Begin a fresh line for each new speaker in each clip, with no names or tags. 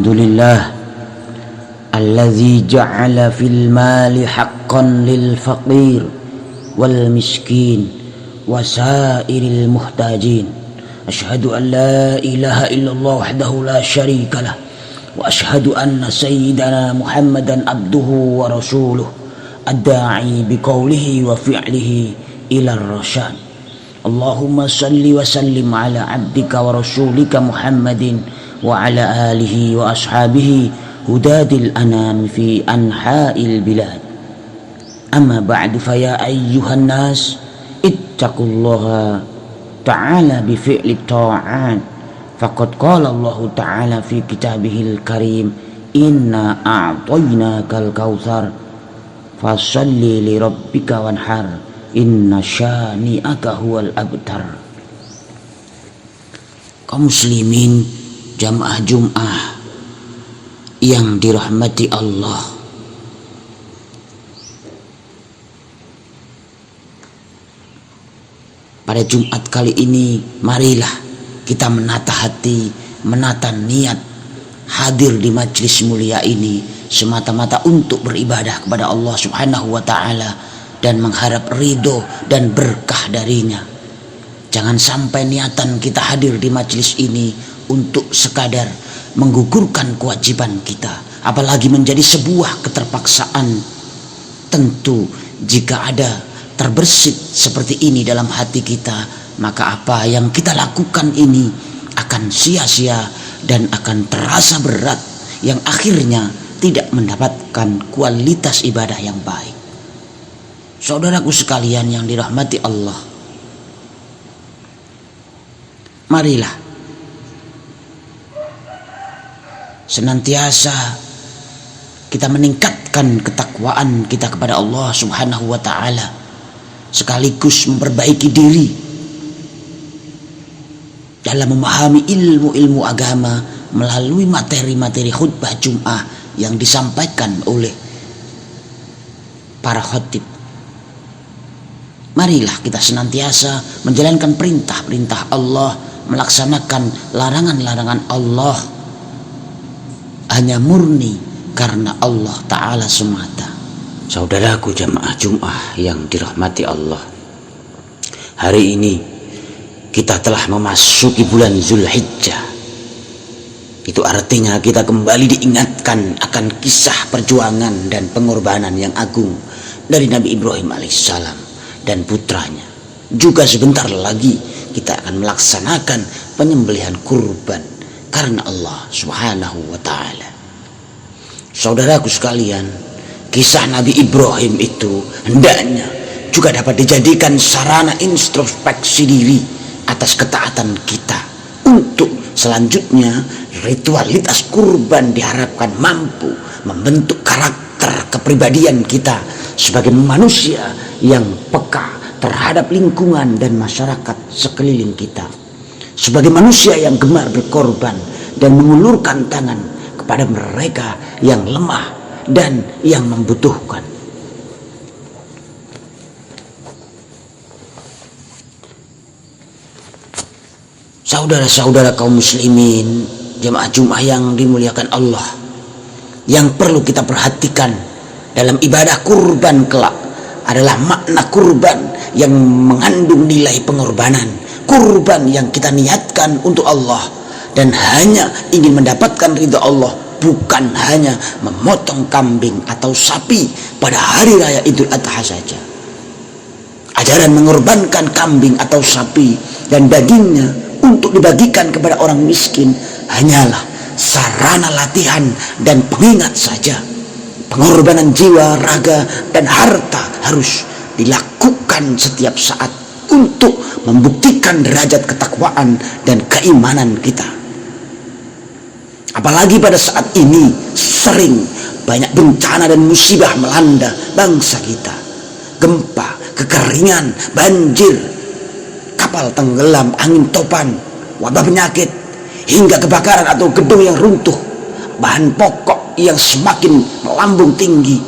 Alhamdulillah alladzi ja'ala fil mali haqqan lil faqir wal miskin wa sairil muhtajin. Asyhadu an la ilaha illallah wahdahu la syarika lah wa asyhadu anna sayyidana Muhammadan abduhu wa rasuluh ad-da'i biqaulihi wa fi'lihi ila ar-rasyad. Allahumma salli wa sallim ala abdika wa rasulika Muhammadin wa ala alihi wa ashabihi hudadil anam fi anha'il bilad. Amma ba'du, fa ya ayyuhan nas ittaqullaha ta'ala bi fi'li ta'at. Faqad qala Allah ta'ala fi kitabihil karim, inna a'tainakal kautsar fasalli li rabbika wanhar inna syani'aka huwal abtar. Kaum muslimin jamaah Jum'ah yang dirahmati Allah, pada Jumat kali ini marilah kita menata hati, menata niat hadir di majlis mulia ini semata-mata untuk beribadah kepada Allah Subhanahu wa ta'ala dan mengharap ridho dan berkah darinya. Jangan sampai niatan kita hadir di majlis ini untuk sekadar menggugurkan kewajiban kita, apalagi menjadi sebuah keterpaksaan. Tentu jika ada terbersit seperti ini dalam hati kita, maka apa yang kita lakukan ini akan sia-sia dan akan terasa berat, yang akhirnya tidak mendapatkan kualitas ibadah yang baik. Saudaraku sekalian yang dirahmati Allah, marilah senantiasa kita meningkatkan ketakwaan kita kepada Allah Subhanahu wa ta'ala, sekaligus memperbaiki diri dalam memahami ilmu-ilmu agama melalui materi-materi khutbah Jum'ah yang disampaikan oleh para khatib. Marilah kita senantiasa menjalankan perintah-perintah Allah, melaksanakan larangan-larangan Allah, hanya murni karena Allah Ta'ala semata. Saudaraku jamaah Jum'ah yang dirahmati Allah, hari ini kita telah memasuki bulan Zulhijjah. Itu artinya kita kembali diingatkan akan kisah perjuangan dan pengorbanan yang agung dari Nabi Ibrahim alaihissalam dan putranya. Juga sebentar lagi kita akan melaksanakan penyembelihan kurban karena Allah Subhanahu wa ta'ala. Saudaraku sekalian, kisah Nabi Ibrahim itu hendaknya juga dapat dijadikan sarana introspeksi diri atas ketaatan kita. Untuk selanjutnya ritualitas kurban diharapkan mampu membentuk karakter kepribadian kita sebagai manusia yang peka terhadap lingkungan dan masyarakat sekeliling kita, sebagai manusia yang gemar berkorban dan mengulurkan tangan kepada mereka yang lemah dan yang membutuhkan. Saudara-saudara kaum muslimin jemaah Jum'ah yang dimuliakan Allah, yang perlu kita perhatikan dalam ibadah kurban kelak adalah makna kurban yang mengandung nilai pengorbanan, kurban yang kita niatkan untuk Allah dan hanya ingin mendapatkan ridha Allah, bukan hanya memotong kambing atau sapi pada hari raya Idul Adha saja. Ajaran mengorbankan kambing atau sapi dan dagingnya untuk dibagikan kepada orang miskin hanyalah sarana latihan dan pengingat saja. Pengorbanan jiwa, raga, dan harta harus dilakukan setiap saat untuk membuktikan derajat ketakwaan dan keimanan kita. Apalagi pada saat ini sering banyak bencana dan musibah melanda bangsa kita. Gempa, kekeringan, banjir, kapal tenggelam, angin topan, wabah penyakit, hingga kebakaran atau gedung yang runtuh, bahan pokok yang semakin melambung tinggi.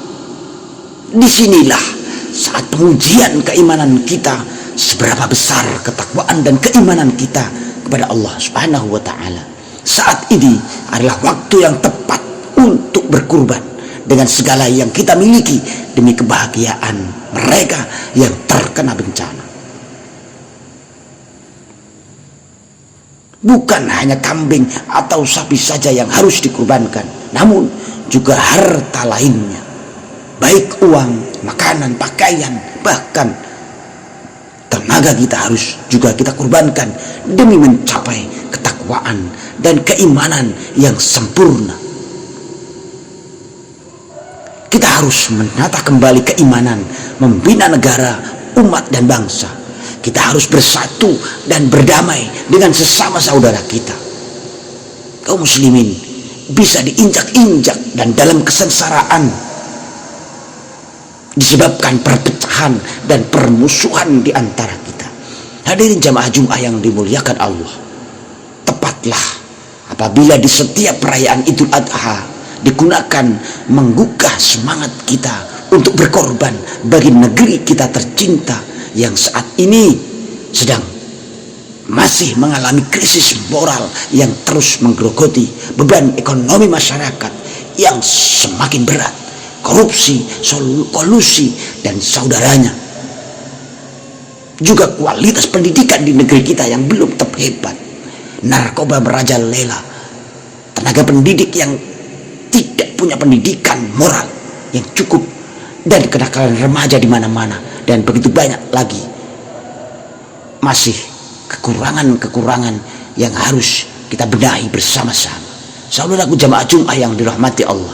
Disinilah saat pengujian keimanan kita, seberapa besar ketakwaan dan keimanan kita kepada Allah Subhanahu wa ta'ala. Saat ini adalah waktu yang tepat untuk berkurban dengan segala yang kita miliki demi kebahagiaan mereka yang terkena bencana. Bukan hanya kambing atau sapi saja yang harus dikurbankan, namun juga harta lainnya, baik uang, makanan, pakaian, bahkan tenaga kita harus juga kita kurbankan demi mencapai ketakwaan dan keimanan yang sempurna. Kita harus menata kembali keimanan, membina negara, umat dan bangsa. Kita harus bersatu dan berdamai dengan sesama saudara kita. Kaum muslimin bisa diinjak-injak dan dalam kesengsaraan disebabkan perpecahan dan permusuhan di antara kita. Hadirin jamaah Jumat yang dimuliakan Allah, tepatlah apabila di setiap perayaan Idul Adha digunakan menggugah semangat kita untuk berkorban bagi negeri kita tercinta yang saat ini sedang masih mengalami krisis moral yang terus menggerogoti, beban ekonomi masyarakat yang semakin berat, korupsi, kolusi dan saudaranya, juga kualitas pendidikan di negeri kita yang belum terhebat, narkoba merajalela, tenaga pendidik yang tidak punya pendidikan moral yang cukup, dan kenakalan remaja di mana-mana, dan begitu banyak lagi masih kekurangan-kekurangan yang harus kita benahi bersama-sama. Saudaraku jamaah Jumat yang dirahmati Allah,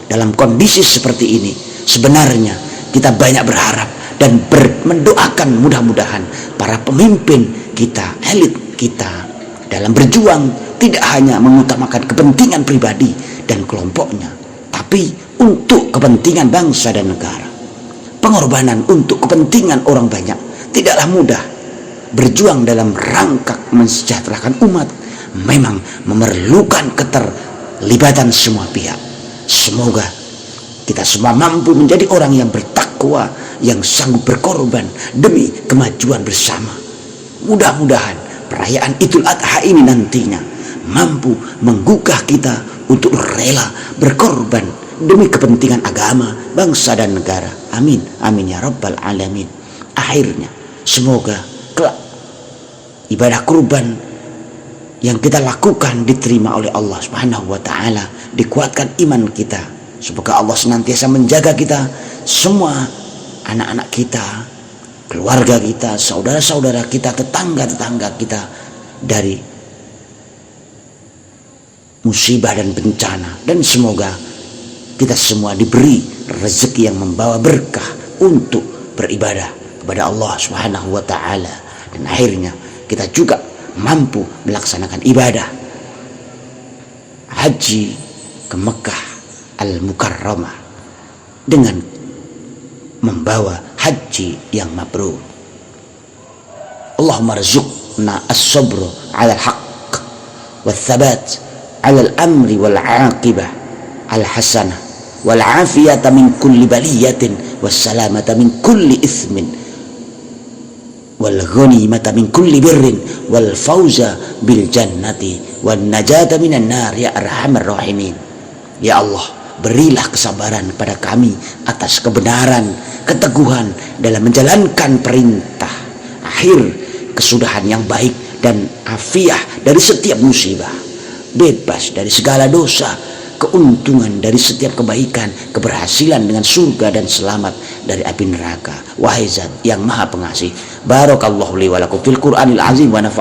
dalam kondisi seperti ini sebenarnya kita banyak berharap dan mendoakan mudah-mudahan para pemimpin kita, elit kita dalam berjuang tidak hanya mengutamakan kepentingan pribadi dan kelompoknya, tapi untuk kepentingan bangsa dan negara. Pengorbanan untuk kepentingan orang banyak tidaklah mudah. Berjuang dalam rangka mensejahterakan umat memang memerlukan keterlibatan semua pihak. Semoga kita semua mampu menjadi orang yang bertakwa, yang sanggup berkorban demi kemajuan bersama. Mudah-mudahan perayaan Idul Adha ini nantinya mampu menggugah kita untuk rela berkorban demi kepentingan agama, bangsa dan negara. Amin, amin ya rabbal alamin. Akhirnya semoga kelak ibadah kurban yang kita lakukan diterima oleh Allah Subhanahu wa taala, dikuatkan iman kita. Semoga Allah senantiasa menjaga kita semua, anak-anak kita, keluarga kita, saudara-saudara kita, tetangga-tetangga kita dari musibah dan bencana, dan semoga kita semua diberi rezeki yang membawa berkah untuk beribadah kepada Allah Subhanahu wa taala, dan akhirnya kita juga mampu melaksanakan ibadah haji ke Mekah Al-Mukarramah dengan membawa haji yang mabrur. Allahumma rzuqna as-sabr 'ala al-haqq wath-thabat 'ala al-amri wal-'aqibah al-hasanah wal-'afiyata min kulli baliyatin was-salamata min kulli ithmin wal ghanimata min kulli birrin wal fauza bil jannati wan najata minan nar ya arhamar rahimin. Ya Allah, berilah kesabaran pada kami atas kebenaran, keteguhan dalam menjalankan perintah, akhir kesudahan yang baik dan afiah dari setiap musibah, bebas dari segala dosa, keuntungan dari setiap kebaikan, keberhasilan dengan surga dan selamat dari api neraka. Wahai Zat yang Maha Pengasih, barakallahu li wa lakum fil Qur'anil azim wa